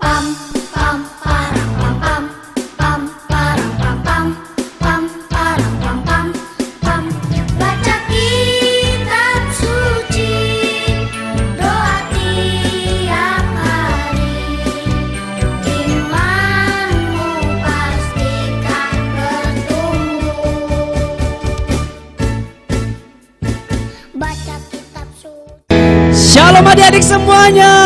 Baca kitab suci, doa tiap hari, imanmu pastikan bertumbuh. Baca kitab suci. Shalom adik-adik semuanya.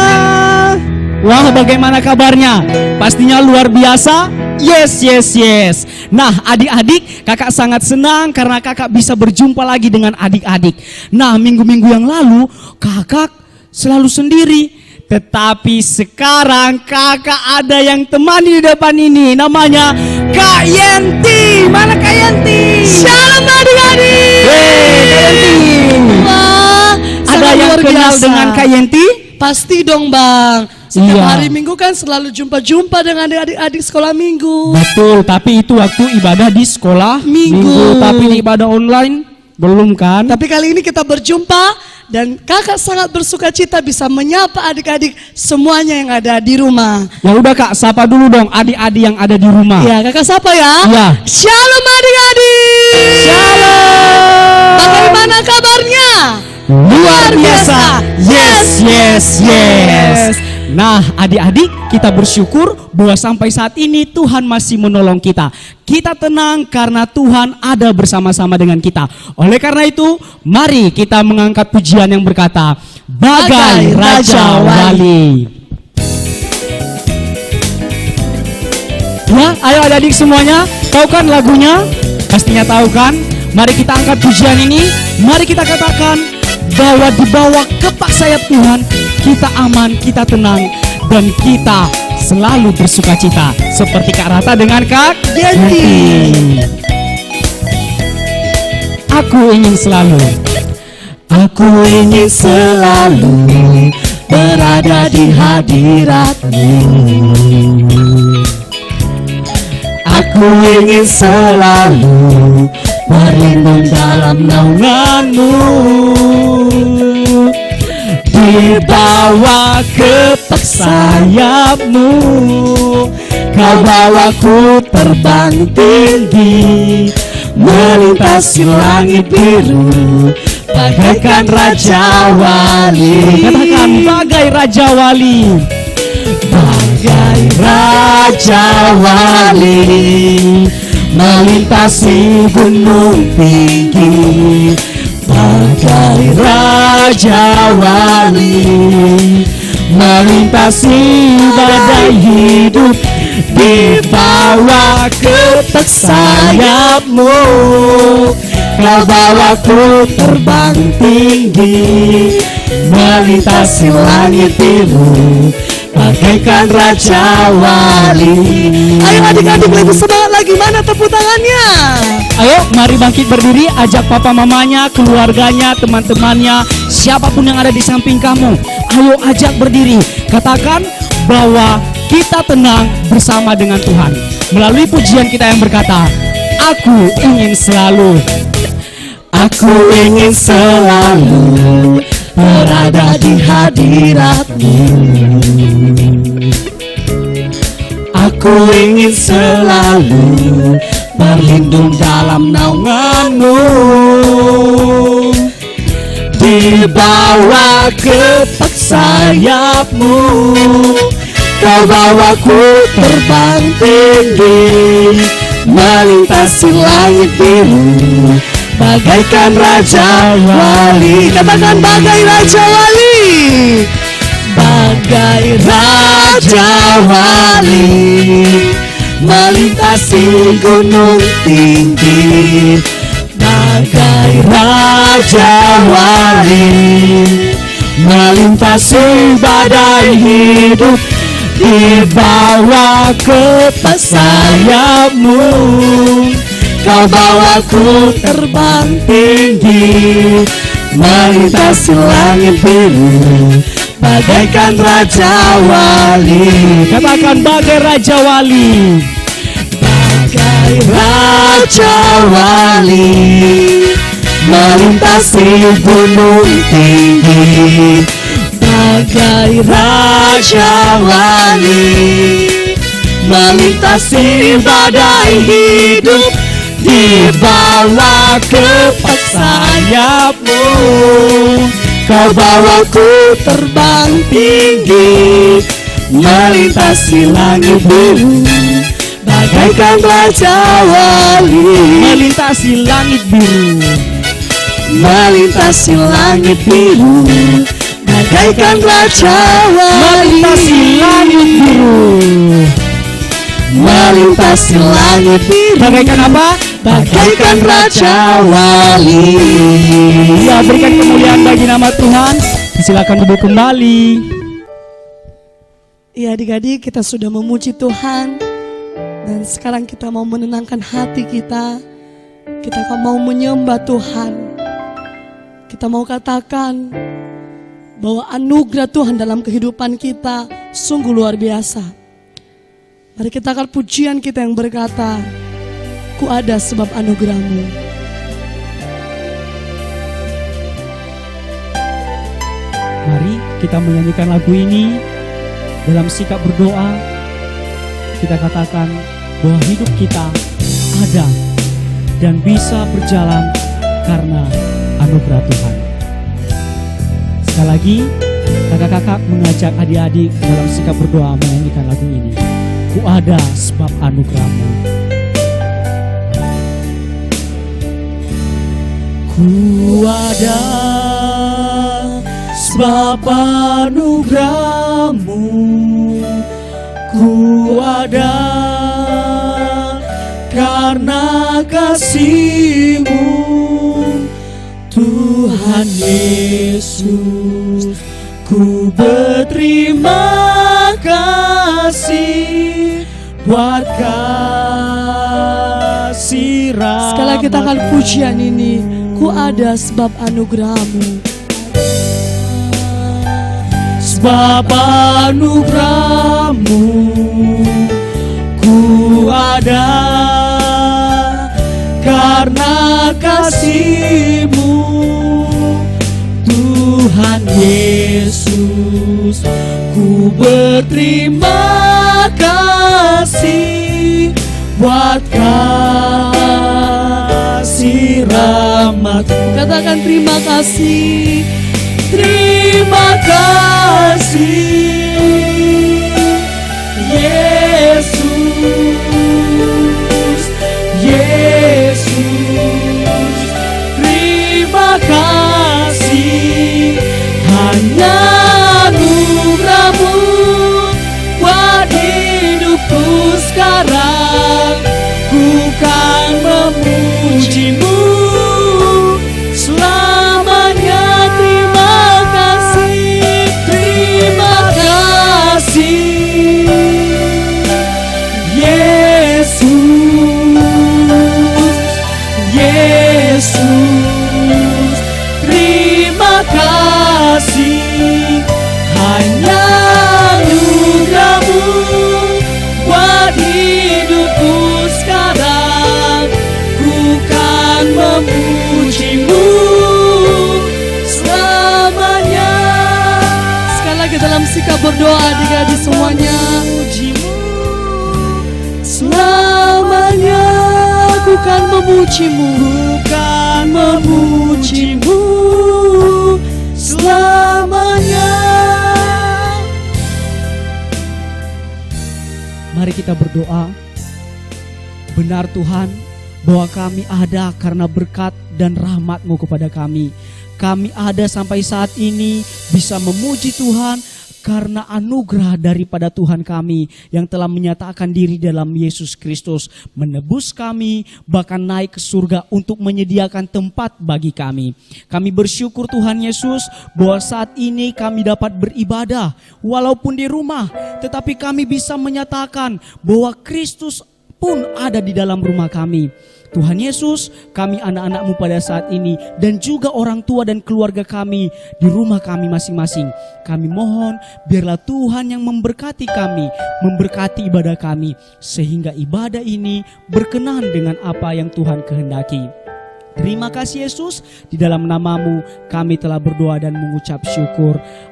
Wah, bagaimana kabarnya? Pastinya luar biasa. Yes. Nah, adik-adik, kakak sangat senang karena kakak bisa berjumpa lagi dengan adik-adik. Nah, minggu-minggu yang lalu kakak selalu sendiri. Tetapi sekarang kakak ada yang temani di depan ini. Namanya Kak Yenti. Mana Kak Yenti? Shalom adik-adik. Kak Yenti. Wah, Ada sangat yang luar kenal biasa. dengan Kak Yenti? Pasti dong Bang. Setiap Iya. hari Minggu kan selalu jumpa dengan adik-adik sekolah Minggu. Betul, tapi itu waktu ibadah di sekolah Minggu. Tapi di ibadah online belum kan? Tapi kali ini kita berjumpa dan kakak sangat bersuka cita bisa menyapa adik-adik semuanya yang ada di rumah. Ya udah Kak, sapa dulu dong adik-adik yang ada di rumah. Ya kakak sapa ya. Iya. Shalom adik-adik. Shalom. Bagaimana kabarnya? Luar biasa. Yes. Nah, adik-adik, kita bersyukur bahwa sampai saat ini Tuhan masih menolong kita. Kita tenang karena Tuhan ada bersama-sama dengan kita. Oleh karena itu, mari kita mengangkat pujian yang berkata, Bagai Raja Wali. Ya, ayo adik-adik semuanya, tahu kan lagunya? Pastinya tahu kan? Mari kita angkat pujian ini, mari kita katakan bahwa di bawah kepak sayap Tuhan kita aman, kita tenang, dan kita selalu bersuka cita. Seperti Kak Rata dengan Kak Yenti. Aku ingin selalu berada di hadirat-Mu. Aku ingin selalu berlindung dalam naungan-Mu. Di bawah kepak sayap-Mu, Kau bawaku terbang tinggi, melintasi langit biru, bagaikan Raja Wali. Katakan, bagai Raja Wali. Bagai Raja Wali, melintasi gunung tinggi. Bagai Raja Wali, melintasi badai hidup. Di bawah kepak sayap-Mu, Kau bawaku terbang tinggi, melintasi langit biru, bagaikan Raja Wali. Ayo adik-adik lebih semangat lagi, mana tepuk tangannya? Ayo mari bangkit berdiri, ajak papa mamanya, keluarganya, teman-temannya, siapapun yang ada di samping kamu. Ayo ajak berdiri, katakan bahwa kita tenang bersama dengan Tuhan. Melalui pujian kita yang berkata, Aku ingin selalu berada di hadirat-Mu. Aku ingin selalu berlindung dalam naungan-Mu. Di bawah kepak sayap-Mu, Kau bawaku terbang tinggi, melintasi langit biru, bagaikan Raja Wali. Katakan, bagai Raja Wali. Bagai Raja Wali, melintasi gunung tinggi. Bagai Raja Wali, melintasi badai hidup. Di bawah kepak sayap-Mu, Kau bawaku terbang tinggi, melintasi langit biru, bagaikan Raja Wali. Katakan, bagai Raja Wali. Bagai Raja Wali, melintasi gunung tinggi. bagai Raja Wali, melintasi badai hidup, dibawa kepak sayapmu. Kau bawaku terbang tinggi, melintasi langit biru, bagaikan Raja Wali. Melintasi langit biru, melintasi langit biru, bagaikan Raja Wali. melintasi langit biru. Melintasi langit biru, Bagaikan apa? bagaikan Raja Wali. Ya, berikan kemuliaan bagi nama Tuhan. Silakan duduk kembali. Ya, adik-adik, kita sudah memuji Tuhan, dan sekarang kita mau menenangkan hati kita. Kita mau menyembah Tuhan. Kita mau katakan bahwa anugerah Tuhan dalam kehidupan kita sungguh luar biasa. Mari kita akan pujian kita yang berkata, ku ada sebab anugerah-Mu. Mari kita menyanyikan lagu ini dalam sikap berdoa. Kita katakan bahwa hidup kita ada dan bisa berjalan karena anugerah Tuhan. Sekali lagi, kakak-kakak mengajak adik-adik dalam sikap berdoa menyanyikan lagu ini. Ku ada sebab anugerah-Mu. Ku ada sebab anugerah-Mu. Ku ada karena kasih-Mu, Tuhan Yesus. Ku berterima kasih buat kasih rahmat. Sekali lagi kita akan pujian ini, ku ada sebab anugerah-Mu. Sebab anugerah-Mu, ku ada karena kasih-Mu, Tuhan Yesus. Ku berterima kasih buat kasih rahmat. Katakan terima kasih. Terima kasih Yesus, Yesus. Terima kasih, hanya anugerah-Mu buat hidupku sekarang. Ku kan memuji-Mu selamanya. Terima kasih Yesus, Yesus. Terima kasih, hanya anugerah-Mu buat hidupku sekarang. Ku kan memuji-Mu selamanya. Sekali lagi dalam sikap berdoa adik-adik semuanya. Selamanya ku kan memuji-Mu, Bukan memuji-Mu selamanya. Mari kita berdoa. Benar Tuhan, bahwa kami ada karena berkat dan rahmat-Mu kepada kami. Kami ada sampai saat ini bisa memuji Tuhan karena anugerah daripada Tuhan kami yang telah menyatakan diri dalam Yesus Kristus, menebus kami, bahkan naik ke surga untuk menyediakan tempat bagi kami. Kami bersyukur Tuhan Yesus bahwa saat ini kami dapat beribadah walaupun di rumah, tetapi kami bisa menyatakan bahwa Kristus pun ada di dalam rumah kami. Tuhan Yesus, kami anak-anak-Mu pada saat ini dan juga orang tua dan keluarga kami di rumah kami masing-masing. Kami mohon biarlah Tuhan yang memberkati kami, memberkati ibadah kami, sehingga ibadah ini berkenan dengan apa yang Tuhan kehendaki. Terima kasih Yesus, di dalam nama-Mu kami telah berdoa dan mengucap syukur.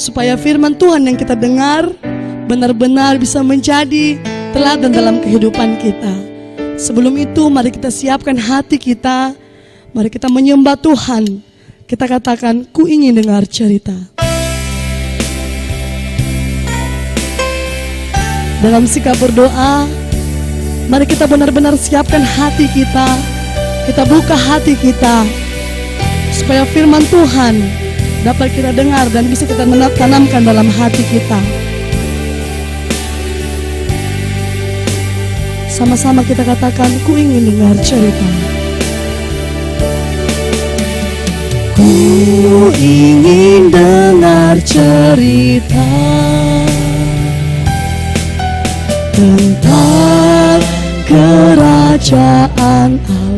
supaya firman Tuhan yang kita dengar benar-benar bisa menjadi teladan dalam kehidupan kita. Sebelum itu, mari kita siapkan hati kita. Mari kita menyembah Tuhan. Kita katakan, ku ingin dengar cerita. Dalam sikap berdoa, mari kita benar-benar siapkan hati kita. Kita buka hati kita, supaya firman Tuhan dapat kita dengar dan bisa kita tanamkan dalam hati kita. Sama-sama kita katakan, ku ingin dengar cerita. Ku ingin dengar cerita tentang kerajaan Allah.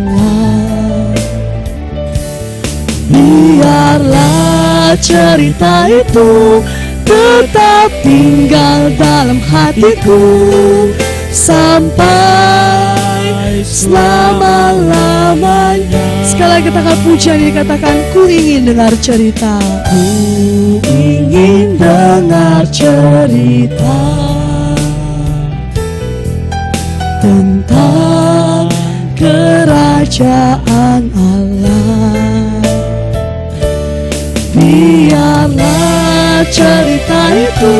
Biarlah cerita itu tetap tinggal dalam hatiku sampai selama-lamanya. Sekali lagi kita akan pujian ini, katakan, ku ingin dengar cerita. Ku ingin dengar cerita tentang kerajaan Allah. Biarlah cerita itu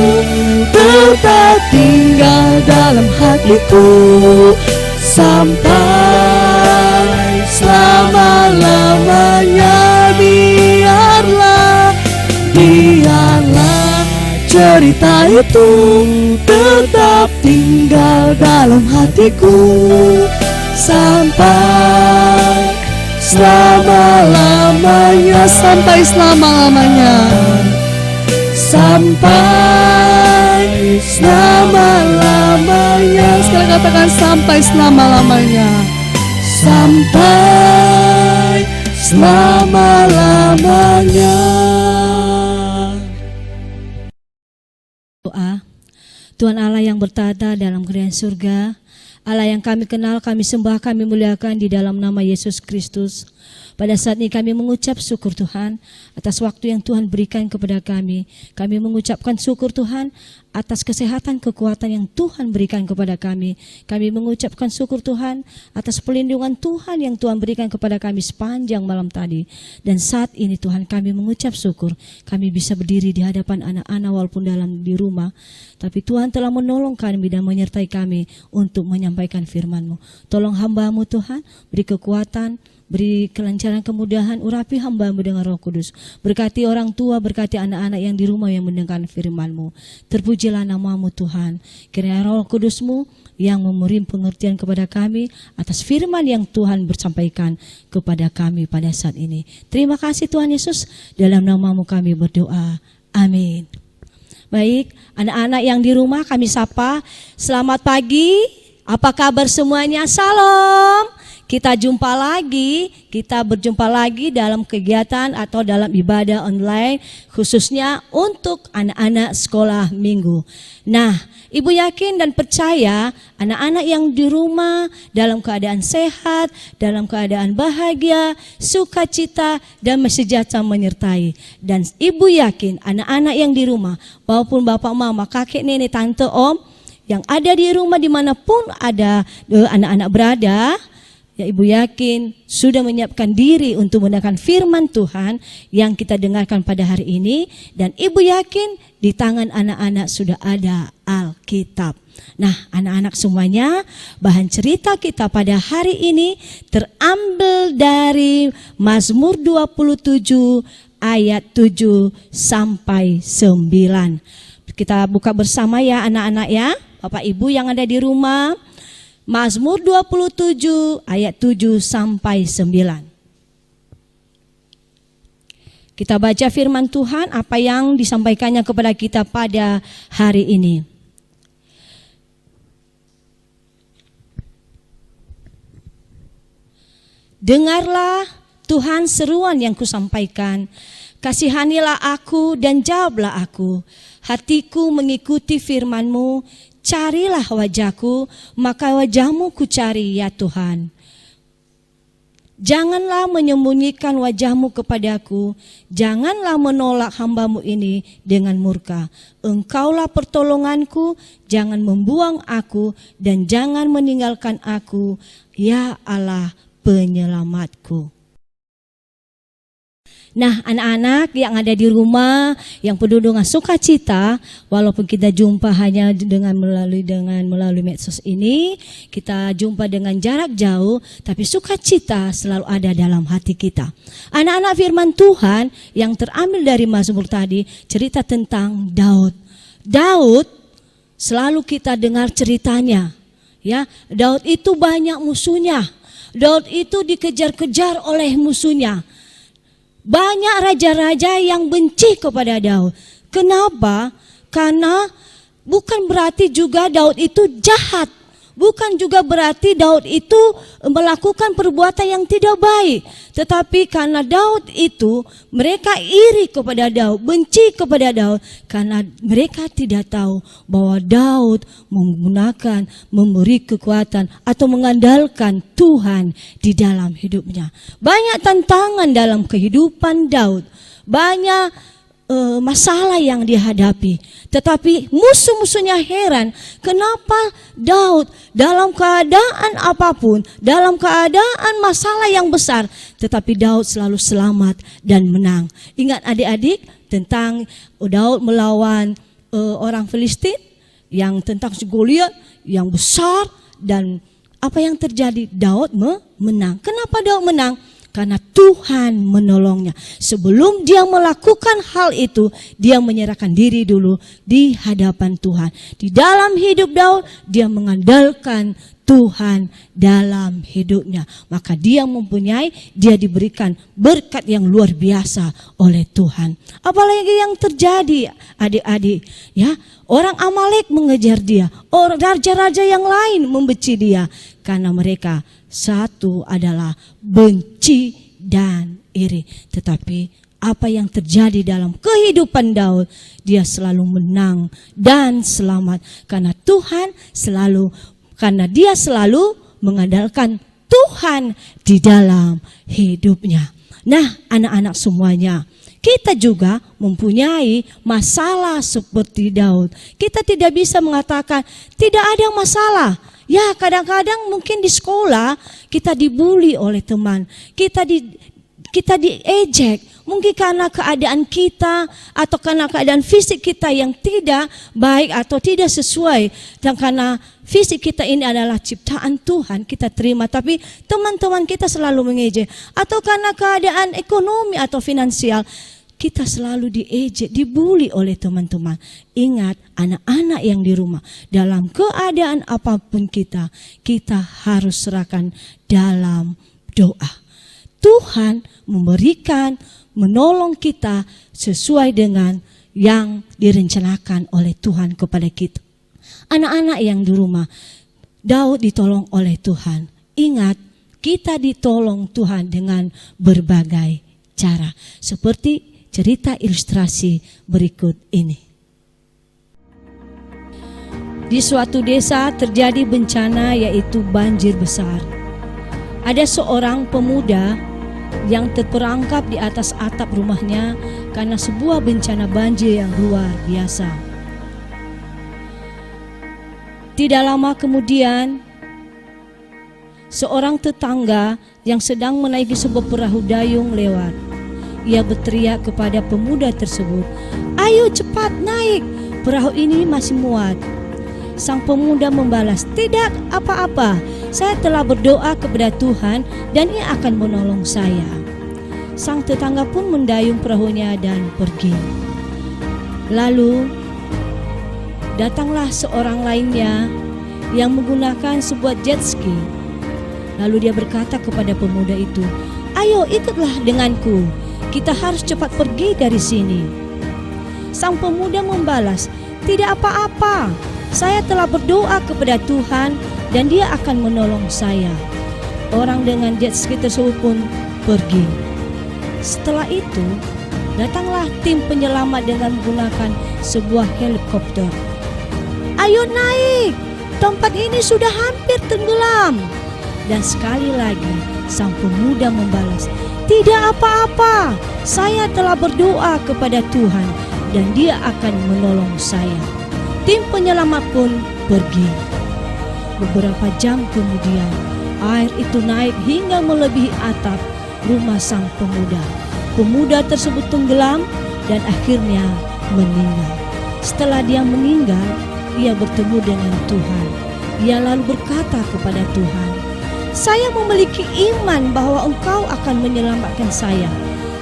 tetap tinggal dalam hatiku sampai selama-lamanya. Biarlah cerita itu tetap tinggal dalam hatiku sampai selama-lamanya. Sampai selama-lamanya. Sampai selama-lamanya. Sekarang katakan, sampai selama-lamanya. Sampai selama-lamanya. Doa. Tuhan Allah yang bertata dalam kerajaan surga, Allah yang kami kenal, kami sembah, kami muliakan di dalam nama Yesus Kristus. Pada saat ini kami mengucap syukur Tuhan atas waktu yang Tuhan berikan kepada kami. Kami mengucapkan syukur Tuhan atas kesehatan, kekuatan yang Tuhan berikan kepada kami. Kami mengucapkan syukur Tuhan atas pelindungan Tuhan yang Tuhan berikan kepada kami sepanjang malam tadi. Dan saat ini Tuhan, kami mengucap syukur. Kami bisa berdiri di hadapan anak-anak walaupun di rumah. Tapi Tuhan telah menolong kami dan menyertai kami untuk menyampaikan firman-Mu. Tolong hamba-Mu Tuhan, beri kekuatan, beri kelancaran, kemudahan, urapi hamba-Mu dengan Roh Kudus. Berkati orang tua, berkati anak-anak yang di rumah yang mendengar firman-Mu. Terpujilah nama-Mu Tuhan. Kiranya Roh Kudus-Mu yang memberi pengertian kepada kami atas firman yang Tuhan bersampaikan kepada kami pada saat ini. Terima kasih Tuhan Yesus. Dalam nama-Mu kami berdoa. Amin. Baik, anak-anak yang di rumah kami sapa. Selamat pagi. Apa kabar semuanya? Salam. Kita berjumpa lagi dalam kegiatan atau dalam ibadah online khususnya untuk anak-anak sekolah minggu. Nah, Ibu yakin dan percaya anak-anak yang di rumah dalam keadaan sehat, dalam keadaan bahagia, sukacita dan sejahtera menyertai. Dan Ibu yakin anak-anak yang di rumah maupun bapak mama, kakek nenek, tante, om yang ada di rumah dimanapun ada anak-anak berada, ya Ibu yakin sudah menyiapkan diri untuk mendengarkan firman Tuhan yang kita dengarkan pada hari ini. Dan Ibu yakin di tangan anak-anak sudah ada Alkitab. Nah, anak-anak semuanya, bahan cerita kita pada hari ini terambil dari Mazmur 27 ayat 7 sampai 9. Kita buka bersama ya anak-anak ya, Bapak Ibu yang ada di rumah. Mazmur 27 ayat 7 sampai 9. Kita baca firman Tuhan apa yang disampaikannya kepada kita pada hari ini. Dengarlah Tuhan seruan yang kusampaikan. Kasihanilah aku dan jawablah aku. Hatiku mengikuti firman-Mu. Carilah wajahku, maka wajah-Mu ku cari ya Tuhan. Janganlah menyembunyikan wajahmu kepadaku, janganlah menolak hamba-Mu ini dengan murka. Engkaulah pertolonganku, jangan membuang aku dan jangan meninggalkan aku, ya Allah penyelamatku. Nah, anak-anak yang ada di rumah yang penuh dengan sukacita, walaupun kita jumpa hanya melalui medsos ini, kita jumpa dengan jarak jauh, tapi sukacita selalu ada dalam hati kita. Anak-anak firman Tuhan yang terambil dari Mazmur tadi cerita tentang Daud. Daud selalu kita dengar ceritanya, ya. Daud itu banyak musuhnya. Daud itu dikejar-kejar oleh musuhnya. Banyak raja-raja yang benci kepada Daud. Kenapa? Karena bukan berarti juga Daud itu jahat. Bukan juga berarti Daud itu melakukan perbuatan yang tidak baik. Tetapi karena Daud itu, mereka iri kepada Daud, benci kepada Daud. Karena mereka tidak tahu bahwa Daud memberi kekuatan atau mengandalkan Tuhan di dalam hidupnya. Banyak tantangan dalam kehidupan Daud. Banyak masalah yang dihadapi. Tetapi musuh-musuhnya heran, kenapa Daud dalam keadaan apapun, dalam keadaan masalah yang besar, tetapi Daud selalu selamat dan menang. Ingat adik-adik tentang Daud melawan orang Filistin, yang tentang Goliat yang besar, dan apa yang terjadi? Daud menang. Kenapa Daud menang? Karena Tuhan menolongnya. Sebelum dia melakukan hal itu, dia menyerahkan diri dulu di hadapan Tuhan. Di dalam hidup Daud, dia mengandalkan Tuhan dalam hidupnya. Maka dia diberikan berkat yang luar biasa oleh Tuhan. Apalagi yang terjadi adik-adik, ya, orang Amalek mengejar dia, orang raja-raja yang lain membenci dia, karena mereka satu adalah benci dan iri. Tetapi apa yang terjadi dalam kehidupan Daud, dia selalu menang dan selamat karena dia selalu mengandalkan Tuhan di dalam hidupnya. Nah, anak-anak semuanya, kita juga mempunyai masalah seperti Daud. Kita tidak bisa mengatakan tidak ada masalah. Ya, kadang-kadang mungkin di sekolah kita dibully oleh teman, kita diejek, mungkin karena keadaan kita atau karena keadaan fisik kita yang tidak baik atau tidak sesuai. Dan karena fisik kita ini adalah ciptaan Tuhan, kita terima, tapi teman-teman kita selalu mengejek. Atau karena keadaan ekonomi atau finansial, kita selalu diejek, dibully oleh teman-teman. Ingat, anak-anak yang di rumah, dalam keadaan apapun kita harus serahkan dalam doa. Tuhan menolong kita sesuai dengan yang direncanakan oleh Tuhan kepada kita. Anak-anak yang di rumah, Daud ditolong oleh Tuhan. Ingat, kita ditolong Tuhan dengan berbagai cara. Seperti cerita ilustrasi berikut ini. Di suatu desa terjadi bencana, yaitu banjir besar. Ada seorang pemuda yang terperangkap di atas atap rumahnya karena sebuah bencana banjir yang luar biasa. Tidak lama kemudian, seorang tetangga yang sedang menaiki sebuah perahu dayung lewat. Ia berteriak kepada pemuda tersebut, "Ayo cepat naik, perahu ini masih muat." Sang pemuda membalas, "Tidak apa-apa, saya telah berdoa kepada Tuhan dan Ia akan menolong saya." Sang tetangga pun mendayung perahunya dan pergi. Lalu datanglah seorang lainnya yang menggunakan sebuah jet ski. Lalu dia berkata kepada pemuda itu, "Ayo ikutlah denganku, kita harus cepat pergi dari sini." Sang pemuda membalas, "Tidak apa-apa, saya telah berdoa kepada Tuhan dan Dia akan menolong saya." Orang dengan jet ski tersebut pun pergi. Setelah itu, datanglah tim penyelamat dengan menggunakan sebuah helikopter. "Ayo naik, tempat ini sudah hampir tenggelam." Dan sekali lagi sang pemuda membalas, "Tidak apa-apa, saya telah berdoa kepada Tuhan dan Dia akan menolong saya." Tim penyelamat pun pergi. Beberapa jam kemudian, air itu naik hingga melebihi atap rumah sang pemuda. Pemuda tersebut tenggelam dan akhirnya meninggal. Setelah dia meninggal, ia bertemu dengan Tuhan. Ia lalu berkata kepada Tuhan, "Saya memiliki iman bahwa Engkau akan menyelamatkan saya.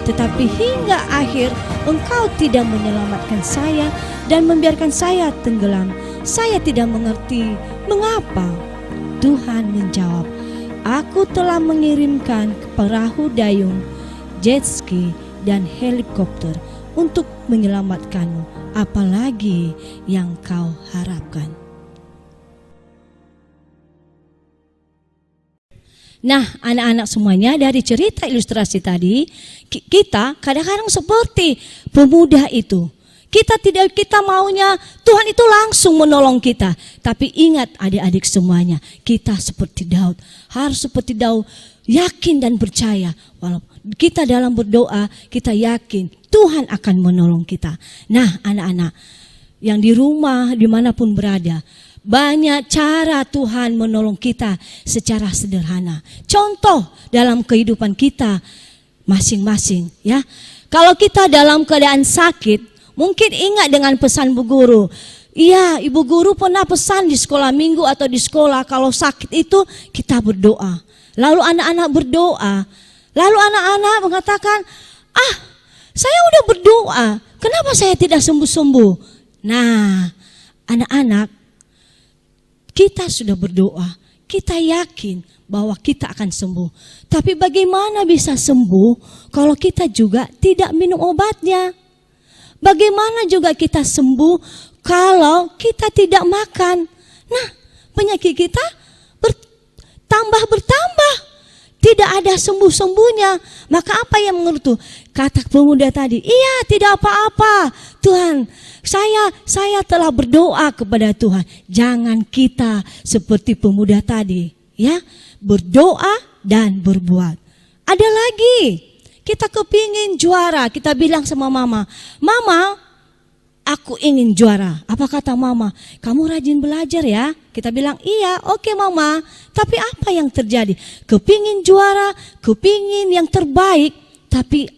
Tetapi hingga akhir Engkau tidak menyelamatkan saya dan membiarkan saya tenggelam. Saya tidak mengerti mengapa." Tuhan menjawab, "Aku telah mengirimkan perahu dayung, jet ski, dan helikopter untuk menyelamatkanmu. Apalagi yang kau harapkan?" Nah, anak-anak semuanya, dari cerita ilustrasi tadi, kita kadang-kadang seperti pemuda itu. Kita maunya Tuhan itu langsung menolong kita. Tapi ingat adik-adik semuanya, kita seperti Daud. Harus seperti Daud, yakin dan percaya. Walaupun kita dalam berdoa, kita yakin Tuhan akan menolong kita. Nah, anak-anak yang di rumah, dimanapun berada, banyak cara Tuhan menolong kita secara sederhana. Contoh dalam kehidupan kita masing-masing, ya. Kalau kita dalam keadaan sakit, mungkin ingat dengan pesan Bu Guru. Iya, Ibu Guru pernah pesan di sekolah minggu atau di sekolah, kalau sakit itu kita berdoa. Lalu anak-anak berdoa. Lalu anak-anak mengatakan, saya udah berdoa, kenapa saya tidak sembuh-sembuh? Nah, anak-anak, kita sudah berdoa, kita yakin bahwa kita akan sembuh. Tapi bagaimana bisa sembuh kalau kita juga tidak minum obatnya? Bagaimana juga kita sembuh kalau kita tidak makan? Nah, penyakit kita bertambah. Tidak ada sembuh-sembuhnya. Maka apa yang menurut kata pemuda tadi? Iya, tidak apa-apa. Tuhan, saya telah berdoa kepada Tuhan. Jangan kita seperti pemuda tadi, ya. Berdoa dan berbuat. Ada lagi, kita kepingin juara. Kita bilang sama mama, "Mama, aku ingin juara." Apa kata mama? "Kamu rajin belajar ya." Kita bilang, "Iya, oke mama." Tapi apa yang terjadi? Kepingin juara, kepingin yang terbaik, tapi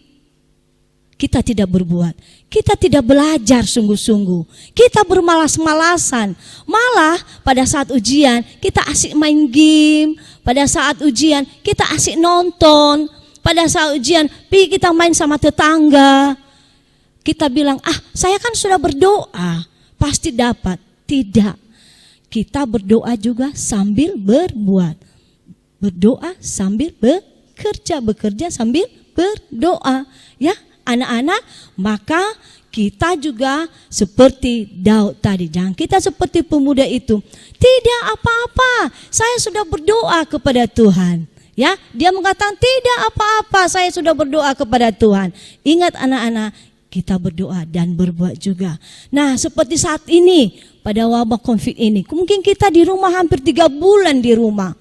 kita tidak berbuat. Kita tidak belajar sungguh-sungguh. Kita bermalas-malasan. Malah pada saat ujian kita asik main game. Pada saat ujian kita asik nonton. Pada saat ujian kita main sama tetangga. Kita bilang, saya kan sudah berdoa, pasti dapat. Tidak. Kita berdoa juga sambil berbuat. Berdoa sambil bekerja sambil berdoa. Ya, anak-anak, maka kita juga seperti Daud tadi. Jangan kita seperti pemuda itu. Tidak apa-apa, saya sudah berdoa kepada Tuhan. Ya, dia mengatakan tidak apa-apa, saya sudah berdoa kepada Tuhan. Ingat anak-anak, kita berdoa dan berbuat juga. Nah, seperti saat ini pada wabah COVID ini, mungkin kita di rumah hampir 3 bulan di rumah.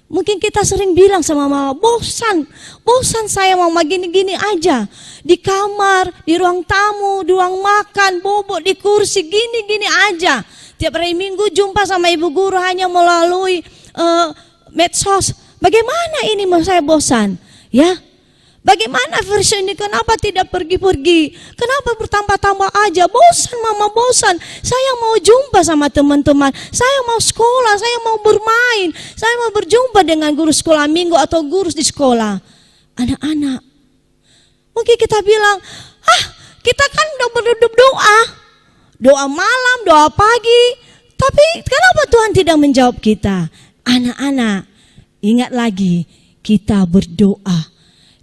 Mungkin kita sering bilang sama mama, bosan saya mama gini-gini aja. Di kamar, di ruang tamu, di ruang makan, bobok di kursi, gini-gini aja. Tiap hari Minggu jumpa sama Ibu Guru hanya melalui medsos. Bagaimana ini saya bosan? Ya, bagaimana versi ini? Kenapa tidak pergi-pergi? Kenapa bertambah-tambah aja? Bosan mama, bosan. Saya mau jumpa sama teman-teman. Saya mau sekolah, saya mau bermain. Saya mau berjumpa dengan guru sekolah minggu atau guru di sekolah. Anak-anak, mungkin kita bilang, kita kan udah berdoa. Doa malam, doa pagi. Tapi kenapa Tuhan tidak menjawab kita? Anak-anak, ingat lagi, kita berdoa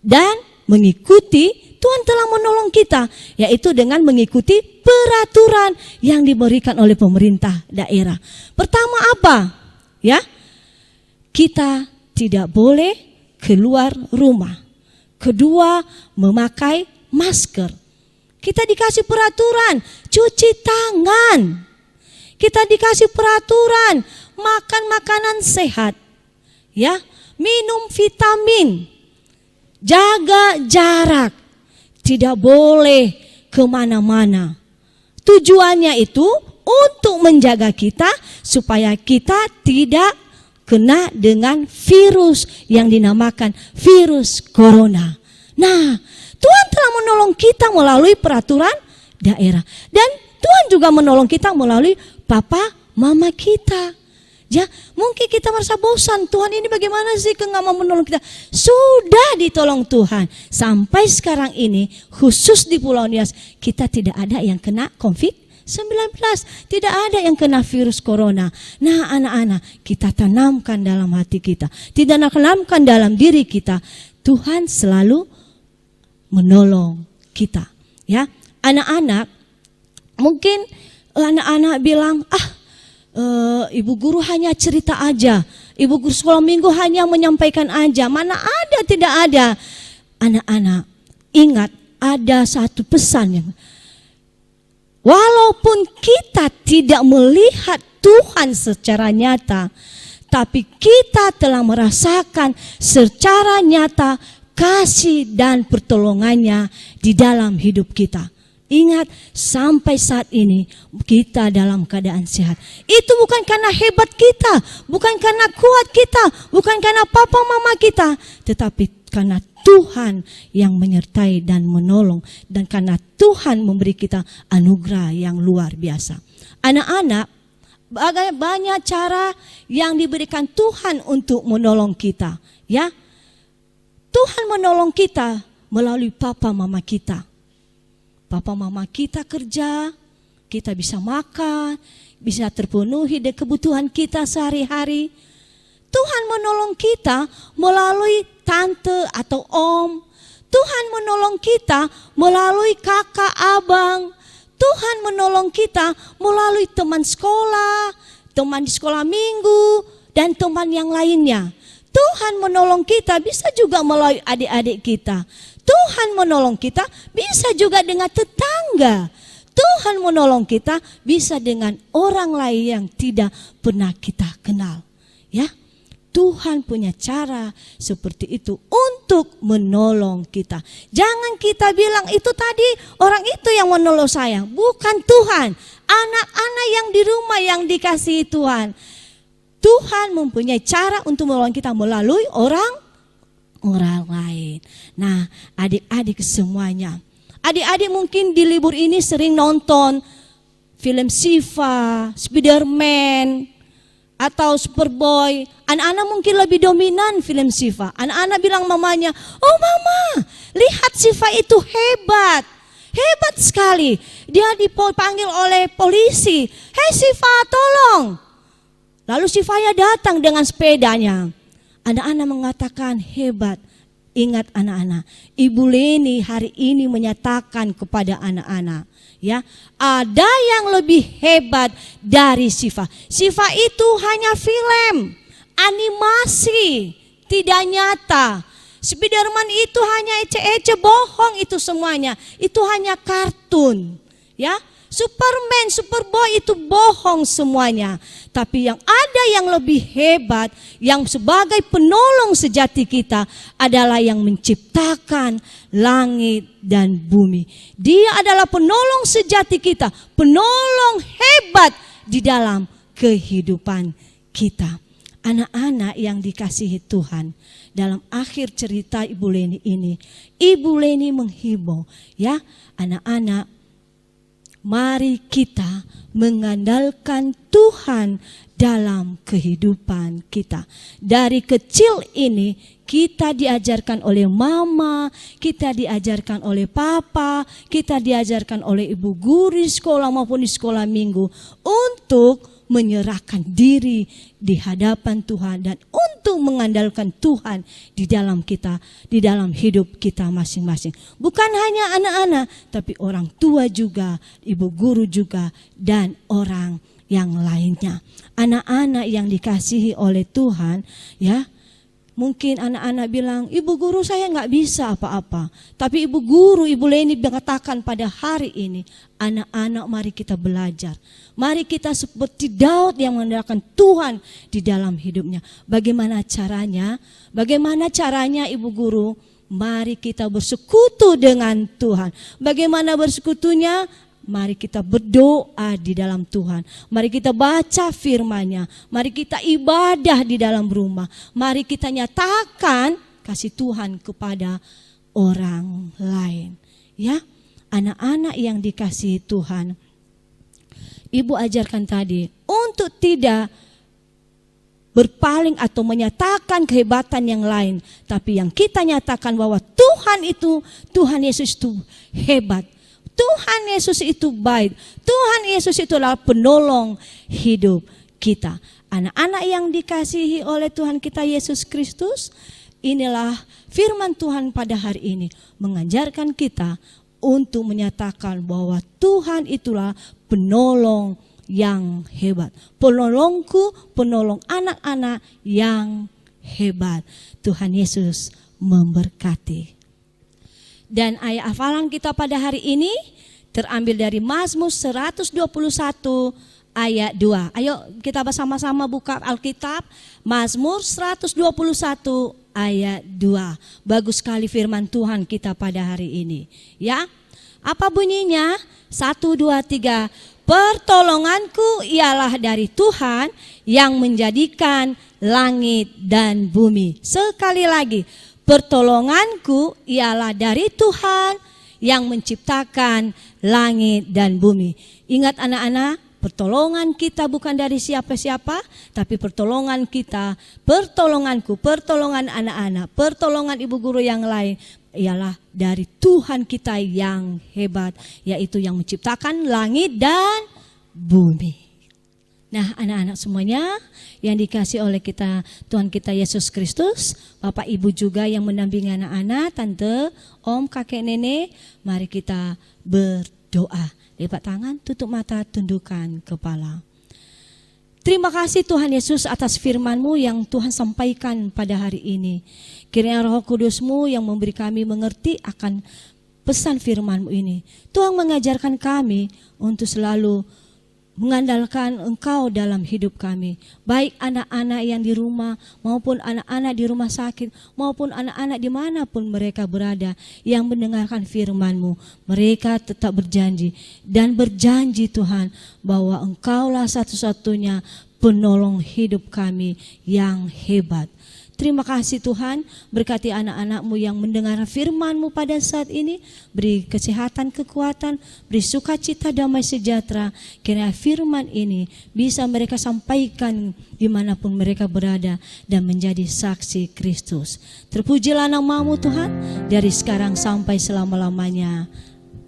dan mengikuti, Tuhan telah menolong kita, yaitu dengan mengikuti peraturan yang diberikan oleh pemerintah daerah. Pertama apa? Ya, kita tidak boleh keluar rumah. Kedua, memakai masker. Kita dikasih peraturan, cuci tangan. Kita dikasih peraturan, makan makanan sehat. Ya, minum vitamin, jaga jarak, tidak boleh kemana-mana. Tujuannya itu untuk menjaga kita supaya kita tidak kena dengan virus yang dinamakan virus corona. Nah, Tuhan telah menolong kita melalui peraturan daerah. Dan Tuhan juga menolong kita melalui papa mama kita. Ya, mungkin kita merasa bosan, Tuhan ini bagaimana sih nggak mau menolong kita? Sudah ditolong Tuhan. Sampai sekarang ini, khusus di Pulau Nias, kita tidak ada yang kena COVID-19. Tidak ada yang kena virus corona. Nah anak-anak, kita tanamkan dalam hati kita. Tidak tanamkan dalam diri kita. Tuhan selalu menolong kita. Ya, anak-anak, mungkin anak-anak bilang, ibu guru hanya cerita aja. Ibu guru sekolah minggu hanya menyampaikan aja. Mana ada, tidak ada. Anak-anak, ingat ada satu pesan yang walaupun kita tidak melihat Tuhan secara nyata, tapi kita telah merasakan secara nyata kasih dan pertolongannya di dalam hidup kita. Ingat, sampai saat ini kita dalam keadaan sehat. Itu bukan karena hebat kita, bukan karena kuat kita, bukan karena papa mama kita, tetapi karena Tuhan yang menyertai dan menolong, dan karena Tuhan memberi kita anugerah yang luar biasa. Anak-anak, banyak cara yang diberikan Tuhan untuk menolong kita. Ya, Tuhan menolong kita melalui papa mama kita. Papa mama kita kerja, kita bisa makan, bisa terpenuhi dengan kebutuhan kita sehari-hari. Tuhan menolong kita melalui tante atau om. Tuhan menolong kita melalui kakak, abang. Tuhan menolong kita melalui teman sekolah, teman di sekolah minggu, dan teman yang lainnya. Tuhan menolong kita bisa juga melalui adik-adik kita. Tuhan menolong kita bisa juga dengan tetangga. Tuhan menolong kita bisa dengan orang lain yang tidak pernah kita kenal. Ya, Tuhan punya cara seperti itu untuk menolong kita. Jangan kita bilang itu tadi orang itu yang menolong saya. Bukan Tuhan. Anak-anak yang di rumah yang dikasihi Tuhan. Tuhan mempunyai cara untuk menolong kita melalui orang lain. Nah, adik-adik semuanya. Adik-adik mungkin di libur ini sering nonton film Siva, Spiderman, atau Superboy. Anak-anak mungkin lebih dominan film Siva. Anak-anak bilang mamanya, "Oh mama, lihat Siva itu hebat. Hebat sekali. Dia dipanggil oleh polisi. Hei Siva, tolong." Lalu Sivanya datang dengan sepedanya. Anak-anak mengatakan hebat. Ingat anak-anak, Ibu Leni hari ini menyatakan kepada anak-anak, ya, ada yang lebih hebat dari Siva. Siva itu hanya film, animasi, tidak nyata. Spiderman itu hanya ece-ece, bohong itu semuanya. Itu hanya kartun, ya. Superman, Superboy itu bohong semuanya. Tapi yang ada yang lebih hebat, yang sebagai penolong sejati kita adalah yang menciptakan langit dan bumi. Dia adalah penolong sejati kita, penolong hebat di dalam kehidupan kita. Anak-anak yang dikasihi Tuhan, dalam akhir cerita Ibu Leni ini, Ibu Leni menghimbau, ya, anak-anak, mari kita mengandalkan Tuhan dalam kehidupan kita. Dari kecil ini kita diajarkan oleh mama, kita diajarkan oleh papa, kita diajarkan oleh ibu guru di sekolah maupun di sekolah minggu untuk menyerahkan diri di hadapan Tuhan dan untuk mengandalkan Tuhan di dalam kita, di dalam hidup kita masing-masing. Bukan hanya anak-anak, tapi orang tua juga, ibu guru juga, dan orang yang lainnya. Anak-anak yang dikasihi oleh Tuhan, ya, Mungkin anak-anak bilang, ibu guru saya nggak bisa apa-apa. Tapi ibu guru, ibu Leni mengatakan pada hari ini, anak-anak mari kita belajar. Mari kita seperti Daud yang mengandalkan Tuhan di dalam hidupnya. Bagaimana caranya? Bagaimana caranya ibu guru? Mari kita bersekutu dengan Tuhan. Bagaimana bersekutunya? Mari kita berdoa di dalam Tuhan. Mari kita baca firman-Nya. Mari kita ibadah di dalam rumah. Mari kita nyatakan kasih Tuhan kepada orang lain. Ya, anak-anak yang dikasihi Tuhan. Ibu ajarkan tadi untuk tidak berpaling atau menyatakan kehebatan yang lain, tapi yang kita nyatakan bahwa Tuhan Yesus itu hebat. Tuhan Yesus itu baik. Tuhan Yesus itu adalah penolong hidup kita. Anak-anak yang dikasihi oleh Tuhan kita Yesus Kristus, inilah firman Tuhan pada hari ini mengajarkan kita untuk menyatakan bahwa Tuhan itulah penolong yang hebat. Penolongku, penolong anak-anak yang hebat. Tuhan Yesus memberkati. Dan ayat hafalan kita pada hari ini terambil dari Mazmur 121 ayat 2. Ayo kita bersama-sama buka Alkitab. Mazmur 121 ayat 2. Bagus sekali firman Tuhan kita pada hari ini. Ya, apa bunyinya? 1, 2, 3. Pertolonganku ialah dari Tuhan yang menjadikan langit dan bumi. Sekali lagi. Pertolonganku ialah dari Tuhan yang menciptakan langit dan bumi. Ingat anak-anak, pertolongan kita bukan dari siapa-siapa, tapi pertolongan kita, pertolonganku, pertolongan anak-anak, pertolongan ibu guru yang lain ialah dari Tuhan kita yang hebat, yaitu yang menciptakan langit dan bumi. Nah, anak-anak semuanya yang dikasih oleh kita Tuhan kita Yesus Kristus, Bapak Ibu juga yang mendampingi anak-anak, tante, om, kakek, nenek, mari kita berdoa. Lipat tangan, tutup mata, tundukkan kepala. Terima kasih Tuhan Yesus atas firman-Mu yang Tuhan sampaikan pada hari ini. Kiranya Roh Kudus-Mu yang memberi kami mengerti akan pesan firman-Mu ini. Tuhan mengajarkan kami untuk selalu mengandalkan Engkau dalam hidup kami. Baik anak-anak yang di rumah maupun anak-anak di rumah sakit maupun anak-anak dimanapun mereka berada yang mendengarkan firman-Mu. Mereka tetap berjanji dan berjanji Tuhan bahwa Engkaulah satu-satunya penolong hidup kami yang hebat. Terima kasih Tuhan, berkati anak-anak-Mu yang mendengar firman-Mu pada saat ini. Beri kesehatan, kekuatan, beri sukacita, damai sejahtera. Kiranya firman ini bisa mereka sampaikan dimanapun mereka berada dan menjadi saksi Kristus. Terpujilah nama-Mu Tuhan, dari sekarang sampai selama-lamanya.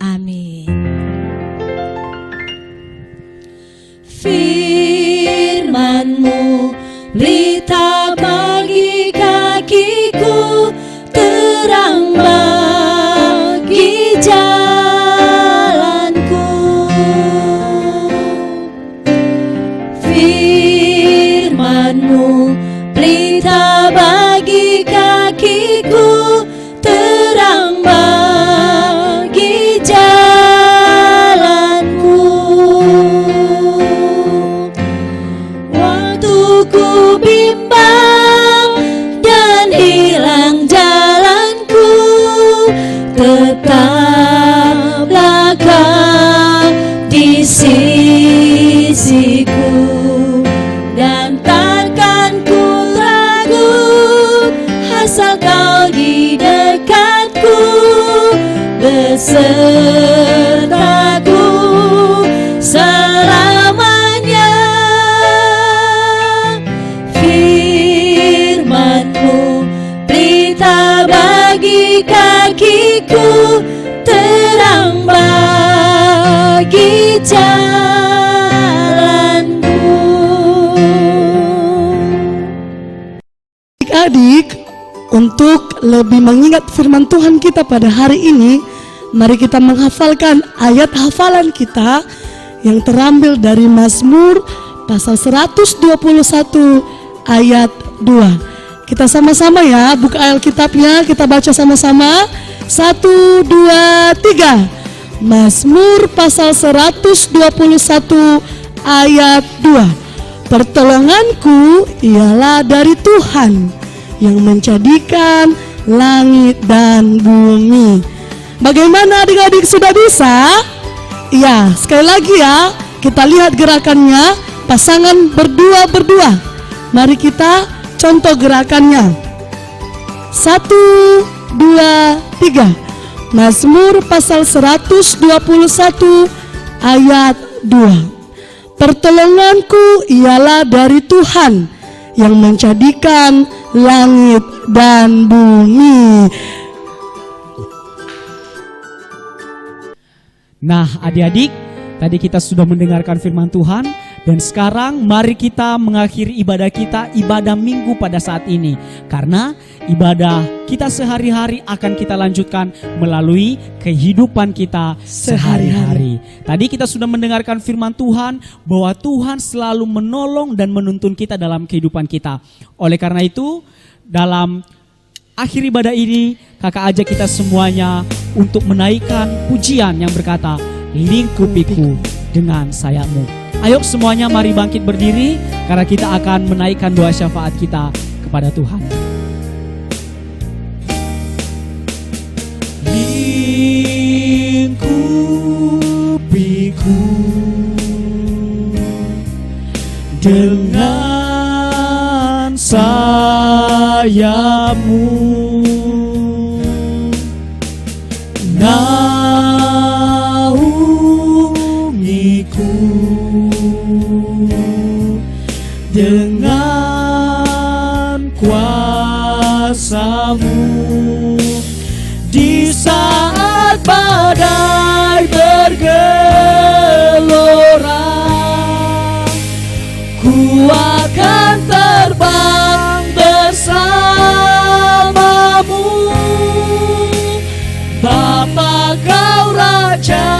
Amin. Firman-Mu berita bagi kakiku, terang bagi jalanku. Firman-Mu berita bagi kakiku, terang bagi jalanku. Waktu ku bimbang dan hilang jalanku, tetaplah Kau di sisiku, dan takkan ku ragu asal Kau di dekatku, besertaku selamanya. Firman-Mu berita bagi kakiku, terang bagi jalanku. Adik-adik, untuk lebih mengingat firman Tuhan kita pada hari ini, mari kita menghafalkan ayat hafalan kita yang terambil dari Mazmur pasal 121 ayat 2. Kita sama-sama ya, buka Alkitabnya, kita baca sama-sama. 1, 2, 3. Mazmur pasal 121 ayat 2. Pertolonganku ialah dari Tuhan yang menjadikan langit dan bumi. Bagaimana adik-adik, sudah bisa? Ya, sekali lagi ya, kita lihat gerakannya, pasangan berdua-berdua. Mari kita contoh gerakannya. 1, 2, 3. Mazmur pasal 121 ayat 2. Pertolonganku ialah dari Tuhan yang menjadikan langit dan bumi. Nah, adik-adik, tadi kita sudah mendengarkan firman Tuhan. Dan sekarang mari kita mengakhiri ibadah kita, ibadah minggu pada saat ini. Karena ibadah kita sehari-hari akan kita lanjutkan melalui kehidupan kita sehari-hari. Tadi kita sudah mendengarkan firman Tuhan bahwa Tuhan selalu menolong dan menuntun kita dalam kehidupan kita. Oleh karena itu, dalam akhir ibadah ini, kakak ajak kita semuanya untuk menaikkan pujian yang berkata, lingkupiku dengan sayapmu. Ayo semuanya mari bangkit berdiri karena kita akan menaikkan doa syafaat kita kepada Tuhan. Lingkupiku dengan sayapmu, naungiku dengan kuasa-Mu. Di saat badai bergelora, ku akan terbang bersamamu. Bapa, Kau Raja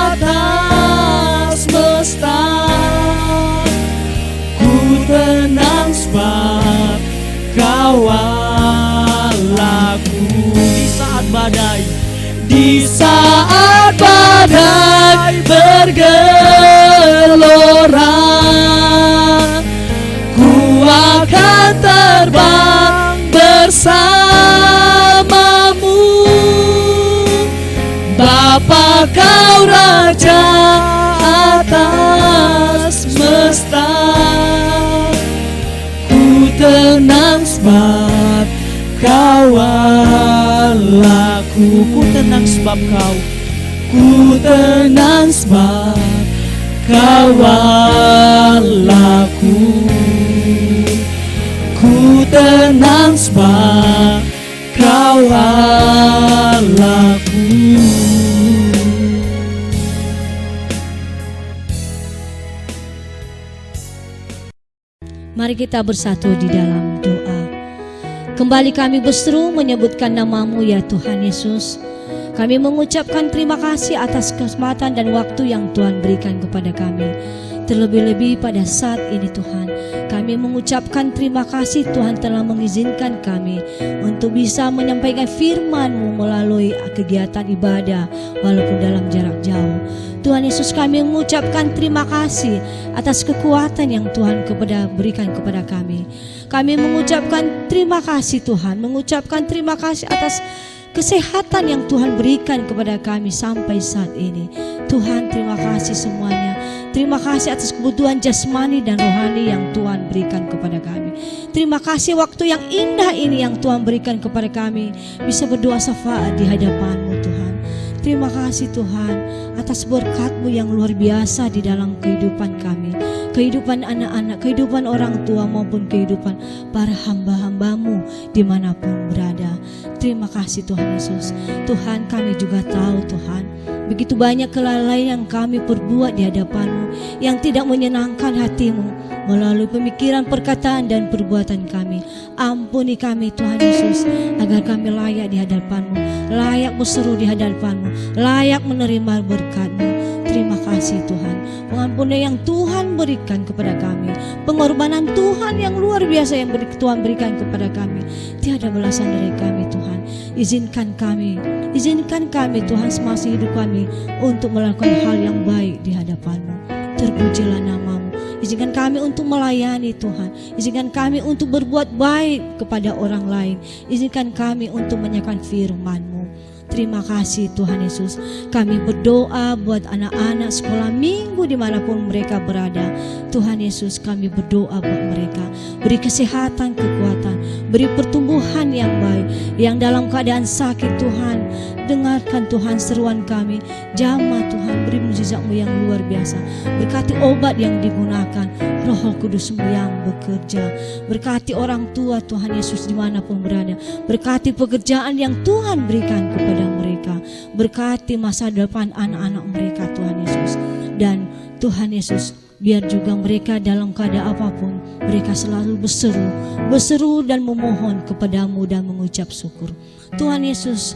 atas semesta, tenang sebab Kau Allahku. Di saat badai bergelora, ku akan terbang bersamamu. Bapa, Kau Raja atas semesta, tenang sebab Kau Allahku. Ku tenang sebab Kau, ku tenang sebab Kau Allahku. Ku tenang sebab Kau Allahku. Mari kita bersatu di dalam doa. Kembali kami berseru menyebutkan nama-Mu ya Tuhan Yesus. Kami mengucapkan terima kasih atas kesempatan dan waktu yang Tuhan berikan kepada kami. Terlebih-lebih pada saat ini Tuhan, kami mengucapkan terima kasih Tuhan telah mengizinkan kami untuk bisa menyampaikan firman-Mu melalui kegiatan ibadah walaupun dalam jarak jauh. Tuhan Yesus, kami mengucapkan terima kasih atas kekuatan yang Tuhan berikan kepada kami. Kami mengucapkan terima kasih Tuhan, mengucapkan terima kasih atas kesehatan yang Tuhan berikan kepada kami sampai saat ini. Tuhan, terima kasih semuanya. Terima kasih atas kebutuhan jasmani dan rohani yang Tuhan berikan kepada kami. Terima kasih waktu yang indah ini yang Tuhan berikan kepada kami, bisa berdoa syafaat di hadapan-Mu Tuhan. Terima kasih Tuhan atas berkat-Mu yang luar biasa di dalam kehidupan kami, kehidupan anak-anak, kehidupan orang tua maupun kehidupan para hamba-hamba-Mu dimanapun berada. Terima kasih Tuhan Yesus. Tuhan, kami juga tahu Tuhan, begitu banyak kelalaian yang kami perbuat di hadapan-Mu yang tidak menyenangkan hati-Mu melalui pemikiran, perkataan dan perbuatan kami. Ampuni kami Tuhan Yesus, agar kami layak di hadapan-Mu, layak berseru di hadapan-Mu, layak menerima berkat-Mu. Terima kasih Tuhan, pengampunan yang Tuhan berikan kepada kami, pengorbanan Tuhan yang luar biasa yang Tuhan berikan kepada kami, tiada balasan dari kami Tuhan. Izinkan kami Tuhan semasa hidup kami untuk melakukan hal yang baik di hadapan-Mu. Terpujilah nama-Mu. Izinkan kami untuk melayani Tuhan. Izinkan kami untuk berbuat baik kepada orang lain. Izinkan kami untuk menyampaikan firman-Mu. Terima kasih Tuhan Yesus. Kami berdoa buat anak-anak sekolah minggu dimanapun mereka berada. Tuhan Yesus, kami berdoa buat mereka. Beri kesehatan, kekuatan, beri pertumbuhan yang baik. Yang dalam keadaan sakit Tuhan, dengarkan Tuhan seruan kami. Jamah Tuhan, beri mujizat-Mu yang luar biasa. Berkati obat yang digunakan, Roh Kudus-Mu yang bekerja. Berkati orang tua Tuhan Yesus dimanapun berada. Berkati pekerjaan yang Tuhan berikan kepada mereka. Berkati masa depan anak-anak mereka Tuhan Yesus. Dan Tuhan Yesus, biar juga mereka dalam keadaan apapun, mereka selalu berseru dan memohon kepadamu dan mengucap syukur. Tuhan Yesus,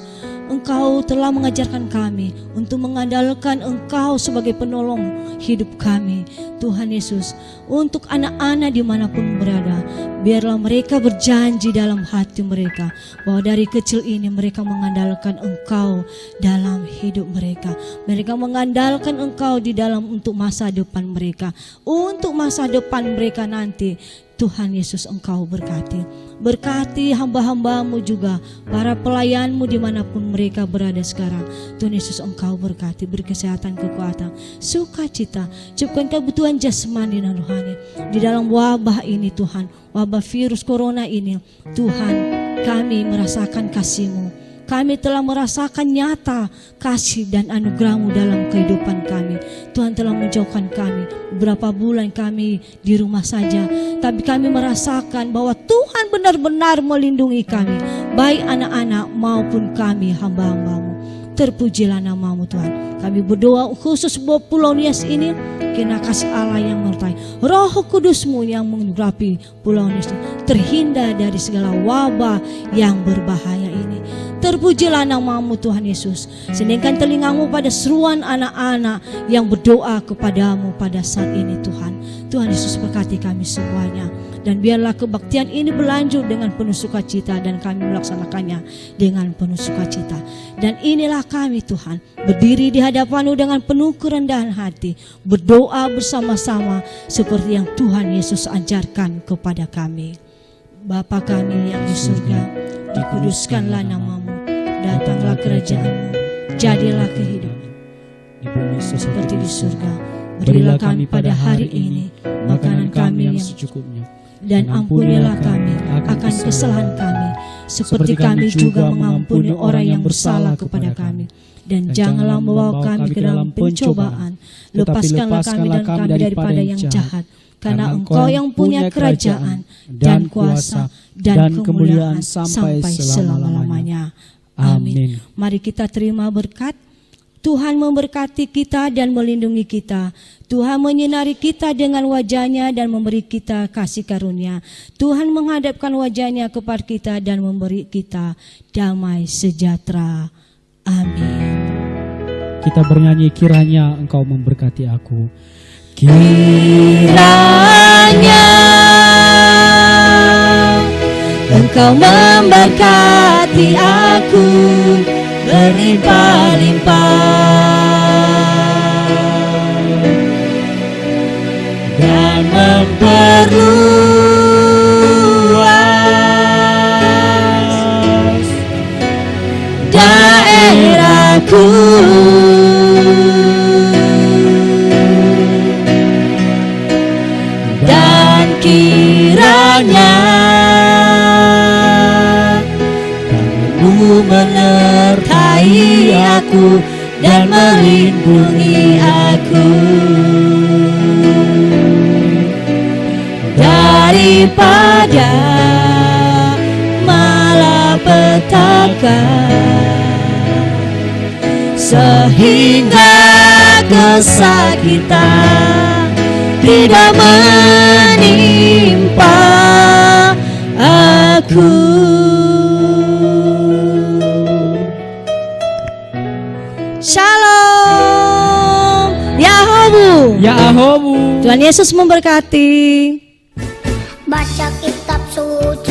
Engkau telah mengajarkan kami untuk mengandalkan Engkau sebagai penolong hidup kami. Tuhan Yesus, untuk anak-anak dimanapun berada, biarlah mereka berjanji dalam hati mereka bahwa dari kecil ini mereka mengandalkan Engkau dalam hidup mereka. Mereka mengandalkan Engkau di dalam untuk masa depan mereka. Untuk masa depan mereka nanti, Tuhan Yesus, Engkau berkati hamba-hambamu juga, para pelayanmu dimanapun mereka berada sekarang. Tuhan Yesus, Engkau berkati, beri kesehatan, kekuatan, sukacita, cukupkan kebutuhan jasmani dan rohani. Di dalam wabah ini Tuhan, wabah virus corona ini, Tuhan, kami merasakan kasih-Mu. Kami telah merasakan nyata kasih dan anugerah-Mu dalam kehidupan kami. Tuhan telah menjauhkan kami. Beberapa bulan kami di rumah saja, tapi kami merasakan bahwa Tuhan benar-benar melindungi kami, baik anak-anak maupun kami hamba-hamba-Mu. Terpujilah nama-Mu Tuhan. Kami berdoa khusus buat Pulau Nias ini, kena kasih Allah yang menyertai, Roh Kudus-Mu yang mengurapi Pulau Nias, terhindar dari segala wabah yang berbahaya ini. Terpujilah nama-Mu Tuhan Yesus. Sediakan telinga-Mu pada seruan anak-anak yang berdoa kepadamu pada saat ini Tuhan. Tuhan Yesus berkati kami semuanya. Dan biarlah kebaktian ini berlanjut dengan penuh sukacita dan kami melaksanakannya dengan penuh sukacita. Dan inilah kami Tuhan, berdiri di hadapan-Mu dengan penuh kerendahan hati, berdoa bersama-sama seperti yang Tuhan Yesus ajarkan kepada kami. Bapa kami yang di surga, dikuduskanlah nama-Mu, datanglah kerajaan-Mu, jadilah kehidupan di bumi seperti di surga. Berilah kami pada hari ini makanan kami yang secukupnya, dan ampunilah kami akan kesalahan kami, seperti kami juga mengampuni orang yang bersalah kepada kami. Dan janganlah membawa kami ke dalam pencobaan, lepaskanlah kami dan kami daripada yang jahat. Karena Engkau yang punya kerajaan dan kuasa dan kemuliaan sampai selama-lamanya. Amin. Mari kita terima berkat. Tuhan memberkati kita dan melindungi kita. Tuhan menyinari kita dengan wajah-Nya dan memberi kita kasih karunia. Tuhan menghadapkan wajah-Nya kepada kita dan memberi kita damai sejahtera. Amin. Kita bernyanyi, kiranya Engkau memberkati aku. Kiranya Engkau memberkati aku berlimpah-limpah dan memperluas daerahku, dan kiranya Kamu menyertai aku dan melindungi aku daripada malapetaka, sehingga kesakitan tidak menimpa aku. Shalom, Tuhan Yesus memberkati. Baca kitab suci.